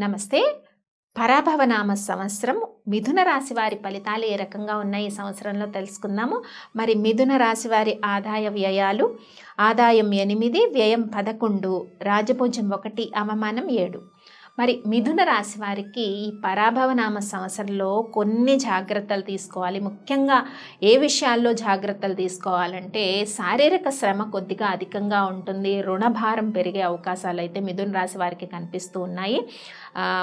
నమస్తే. పరాభవనామ సంవత్సరం మిథున రాశి వారి ఫలితాలు ఏ రకంగా ఉన్నాయి ఈ సంవత్సరంలో తెలుసుకుందాము. మరి మిథున రాశి వారి ఆదాయ వ్యయాలు: ఆదాయం 8, వ్యయం 11, రాజపూజ్యం 1, అవమానం 7. మరి మిథున రాశి వారికి ఈ పరాభవనామ సంవత్సరంలో కొన్ని జాగ్రత్తలు తీసుకోవాలి. ముఖ్యంగా ఏ విషయాల్లో జాగ్రత్తలు తీసుకోవాలంటే, శారీరక శ్రమ కొద్దిగా అధికంగా ఉంటుంది. రుణభారం పెరిగే అవకాశాలు అయితే మిథున రాశి వారికి కనిపిస్తూ ఉన్నాయి.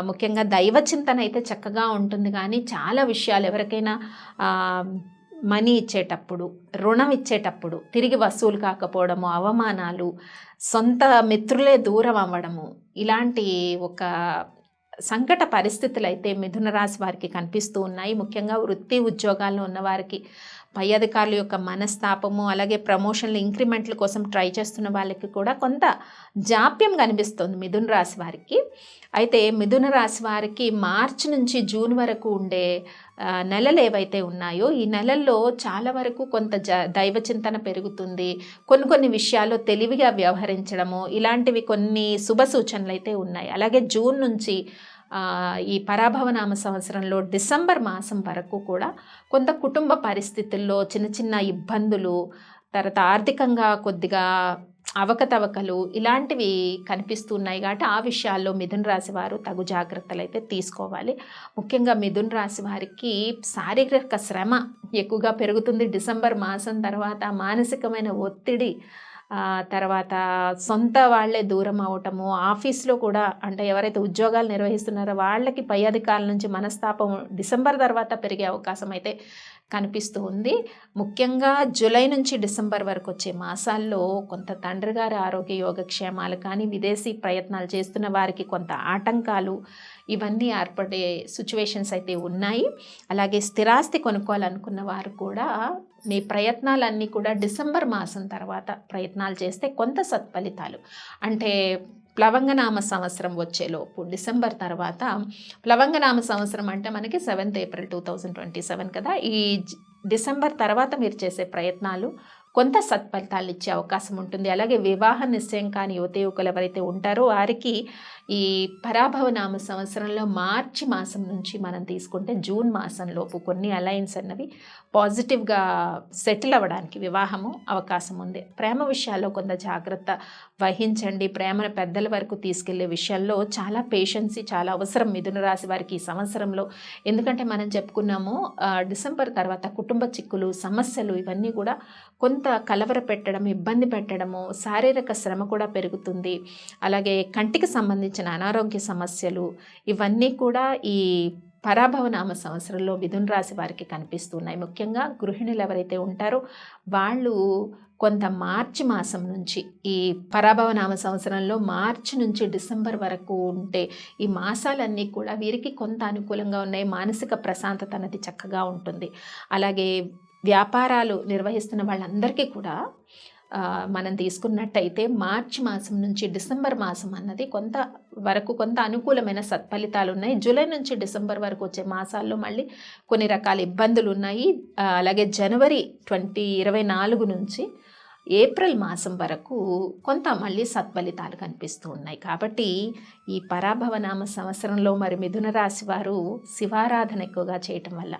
ముఖ్యంగా దైవ చింతన అయితే చక్కగా ఉంటుంది, కానీ చాలా విషయాలు ఎవరికైనా మనీ ఇచ్చేటప్పుడు, రుణం ఇచ్చేటప్పుడు తిరిగి వసూలు కాకపోవడము, అవమానాలు, సొంత మిత్రులే దూరం అవ్వడము, ఇలాంటి ఒక సంకట పరిస్థితులు అయితే మిథున రాశి వారికి కనిపిస్తూ ఉన్నాయి. ముఖ్యంగా వృత్తి ఉద్యోగాల్లో ఉన్నవారికి పై అధికారుల యొక్క మనస్తాపము, అలాగే ప్రమోషన్లు, ఇంక్రిమెంట్ల కోసం ట్రై చేస్తున్న వాళ్ళకి కూడా కొంత జాప్యం కనిపిస్తుంది మిథున రాశి వారికి. అయితే మిథున రాశి వారికి మార్చి నుంచి జూన్ వరకు ఉండే నెలలు ఏవైతే ఉన్నాయో, ఈ నెలల్లో చాలా వరకు కొంత దైవ చింతన పెరుగుతుంది. కొన్ని విషయాల్లో తెలివిగా వ్యవహరించడము, ఇలాంటివి కొన్ని శుభ సూచనలు అయితే ఉన్నాయి. అలాగే జూన్ నుంచి ఈ పరాభవనామ సంవత్సరంలో డిసెంబర్ మాసం వరకు కూడా కొంత కుటుంబ పరిస్థితుల్లో చిన్న ఇబ్బందులు, తర్వాత ఆర్థికంగా కొద్దిగా అవకతవకలు, ఇలాంటివి కనిపిస్తున్నాయి. కాబట్టి ఆ విషయాల్లో మిథున రాశి వారు తగు జాగ్రత్తలు అయితే తీసుకోవాలి. ముఖ్యంగా మిథున రాశి వారికి శారీరక శ్రమ ఎక్కువగా పెరుగుతుంది. డిసెంబర్ మాసం తర్వాత మానసికమైన ఒత్తిడి, తర్వాత సొంత వాళ్ళే దూరం అవటము, ఆఫీస్లో కూడా అంటే ఎవరైతే ఉద్యోగాలు నిర్వహిస్తున్నారో వాళ్ళకి పై అధికారుల నుంచి మనస్తాపం డిసెంబర్ తర్వాత పెరిగే అవకాశం అయితే కనిపిస్తూ ఉంది. ముఖ్యంగా జూలై నుంచి డిసెంబర్ వరకు వచ్చే మాసాల్లో కొంత తండ్రి గారి ఆరోగ్య యోగక్షేమాలు కానీ, విదేశీ ప్రయత్నాలు చేస్తున్న వారికి కొంత ఆటంకాలు, ఇవన్నీ ఏర్పడే సిచ్యువేషన్స్ అయితే ఉన్నాయి. అలాగే స్థిరాస్తి కొనుక్కోవాలనుకున్న వారు కూడా మీ ప్రయత్నాలన్నీ కూడా డిసెంబర్ మాసం తర్వాత ప్రయత్నాలు చేస్తే కొంత సత్ఫలితాలు, అంటే ప్లవంగనామ సంవత్సరం వచ్చేలోపు డిసెంబర్ తర్వాత, ప్లవంగనామ సంవత్సరం అంటే మనకి 7th April 2027 కదా. ఈ డిసెంబర్ తర్వాత మీరు చేసే ప్రయత్నాలు కొంత సత్ఫలితాలు ఇచ్చే అవకాశం ఉంటుంది. అలాగే వివాహ నిశ్చయం కాని యువకులు ఎవరైతే ఉంటారో వారికి ఈ పరాభవనామ సంవత్సరంలో మార్చి మాసం నుంచి మనం తీసుకుంటే జూన్ మాసంలోపు కొన్ని అలయన్స్ అన్నవి పాజిటివ్గా సెటిల్ అవ్వడానికి వివాహము అవకాశం ఉంది. ప్రేమ విషయాల్లో కొంత జాగ్రత్త వహించండి. ప్రేమను పెద్దల వరకు తీసుకెళ్లే విషయాల్లో చాలా పేషెన్సీ చాలా అవసరం మిథున రాశి వారికి ఈ సంవత్సరంలో. ఎందుకంటే మనం చెప్పుకున్నాము, డిసెంబర్ తర్వాత కుటుంబ చిక్కులు, సమస్యలు, ఇవన్నీ కూడా కొంత కలవర పెట్టడం, ఇబ్బంది పెట్టడము, శారీరక శ్రమ కూడా పెరుగుతుంది. అలాగే కంటికి సంబంధించిన అనారోగ్య సమస్యలు, ఇవన్నీ కూడా ఈ పరాభవనామ సంవత్సరంలో మిథున రాశి వారికి కనిపిస్తున్నాయి. ముఖ్యంగా గృహిణులు ఎవరైతే ఉంటారో వాళ్ళు కొంత మార్చి మాసం నుంచి, ఈ పరాభవనామ సంవత్సరంలో మార్చి నుంచి డిసెంబర్ వరకు ఉంటే ఈ మాసాలన్నీ కూడా వీరికి కొంత అనుకూలంగా ఉన్నాయి. మానసిక ప్రశాంతత అనేది చక్కగా ఉంటుంది. అలాగే వ్యాపారాలు నిర్వహిస్తున్న వాళ్ళందరికీ కూడా మనం తీసుకున్నట్టయితే మార్చి మాసం నుంచి డిసెంబర్ మాసం అన్నది కొంత అనుకూలమైన సత్ఫలితాలు ఉన్నాయి. జూలై నుంచి డిసెంబర్ వరకు వచ్చే మాసాల్లో మళ్ళీ కొన్ని రకాల ఇబ్బందులు ఉన్నాయి. అలాగే జనవరి 2024 నుంచి ఏప్రిల్ మాసం వరకు కొంత మళ్ళీ సత్ఫలితాలు కనిపిస్తూ ఉన్నాయి. కాబట్టి ఈ పరాభవనామ సంవత్సరంలో మరి మిథున రాశి వారు శివారాధన ఎక్కువగా చేయటం వల్ల,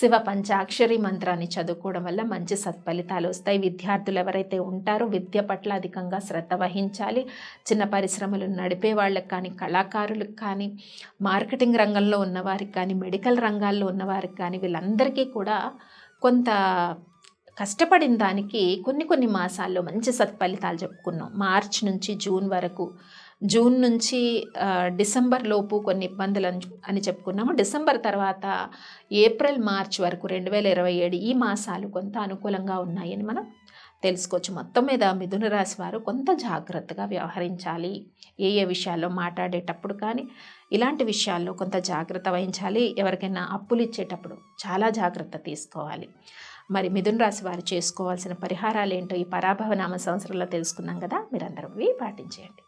శివ పంచాక్షరి మంత్రాన్ని చదువుకోవడం వల్ల మంచి సత్ఫలితాలు వస్తాయి. విద్యార్థులు ఎవరైతే ఉంటారో విద్య పట్ల అధికంగా శ్రద్ధ వహించాలి. చిన్న పరిశ్రమలు నడిపే వాళ్ళకి కానీ, కళాకారులకు కానీ, మార్కెటింగ్ రంగంలో ఉన్నవారికి కానీ, మెడికల్ రంగాల్లో ఉన్నవారికి కానీ, వీళ్ళందరికీ కూడా కొంత కష్టపడిన దానికి కొన్ని మాసాల్లో మంచి సత్ఫలితాలు చెప్పుకున్నాం. మార్చ్ నుంచి జూన్ వరకు, జూన్ నుంచి డిసెంబర్ లోపు కొన్ని ఇబ్బందులు అని చెప్పుకున్నాము. డిసెంబర్ తర్వాత ఏప్రిల్ మార్చ్ వరకు 2027 ఈ మాసాలు కొంత అనుకూలంగా ఉన్నాయని మనం తెలుసుకోవచ్చు. మొత్తం మీద మిథున రాశి వారు కొంత జాగ్రత్తగా వ్యవహరించాలి. ఏ విషయాల్లో మాట్లాడేటప్పుడు కానీ, ఇలాంటి విషయాల్లో కొంత జాగ్రత్త వహించాలి. ఎవరికైనా అప్పులు ఇచ్చేటప్పుడు చాలా జాగ్రత్త తీసుకోవాలి. మరి మిథున రాశి వారు చేసుకోవాల్సిన పరిహారాలు ఏంటో ఈ పరాభవనామ సంవత్సరంలో తెలుసుకున్నాం కదా. మీరందరూ పాటించేయండి.